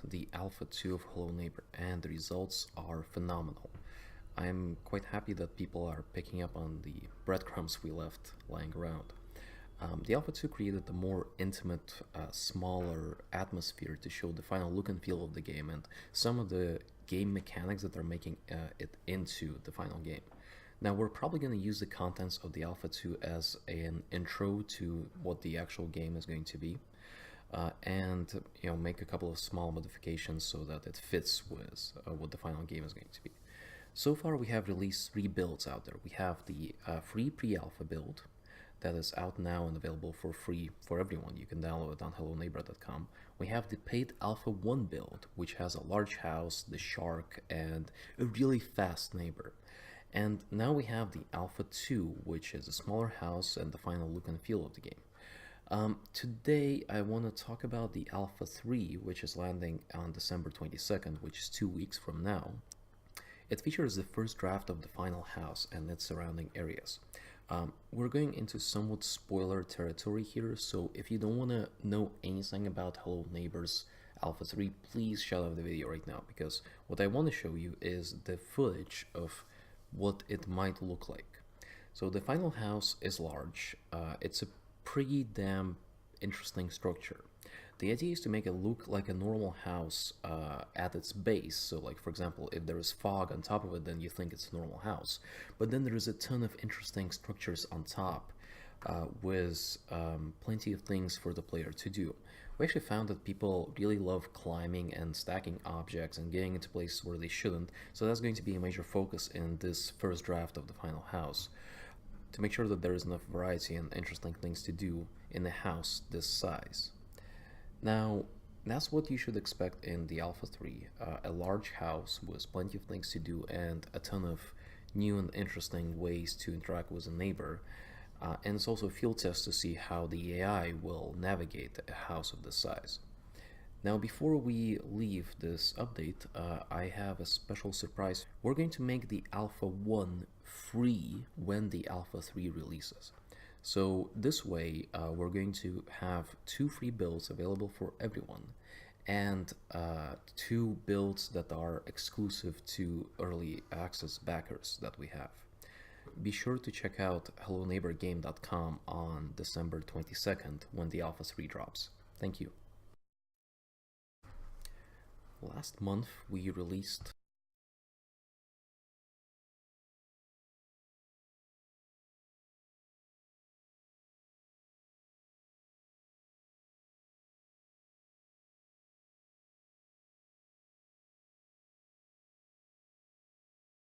the Alpha 2 of Hello Neighbor, and the results are phenomenal. I'm quite happy that people are picking up on the breadcrumbs we left lying around. The Alpha 2 created a more intimate, smaller atmosphere to show the final look and feel of the game and some of the game mechanics that are making it into the final game. Now we're probably going to use the contents of the Alpha 2 as an intro to what the actual game is going to be, and make a couple of small modifications so that it fits with what the final game is going to be. So far we have released 3 builds out there. We have the free pre-alpha build that is out now and available for free for everyone. You can download it on helloneighbor.com. We have the paid Alpha 1 build, which has a large house, the shark, and a really fast neighbor. And now we have the Alpha 2, which is a smaller house and the final look and feel of the game. Today I want to talk about the Alpha 3, which is landing on December 22nd, which is 2 weeks from now. It features the first draft of the final house and its surrounding areas. We're going into somewhat spoiler territory here, so if you don't want to know anything about Hello Neighbor's Alpha 3, please shut off the video right now, because what I want to show you is the footage of what it might look like. So the final house is large. It's a pretty damn interesting structure. The idea is to make it look like a normal house at its base. So like, for example, if there is fog on top of it, then you think it's a normal house. But then there is a ton of interesting structures on top with plenty of things for the player to do. We actually found that people really love climbing and stacking objects and getting into places where they shouldn't. So that's going to be a major focus in this first draft of the final house, to make sure that there is enough variety and interesting things to do in a house this size. Now, that's what you should expect in the Alpha 3, a large house with plenty of things to do and a ton of new and interesting ways to interact with a neighbor. And it's also a field test to see how the AI will navigate a house of this size. Now, before we leave this update, I have a special surprise. We're going to make the Alpha 1 free when the Alpha 3 releases. So this way, we're going to have 2 free builds available for everyone, and 2 builds that are exclusive to early access backers that we have. Be sure to check out helloneighborgame.com on December 22nd when the Alpha 3 drops. Thank you. Last month we released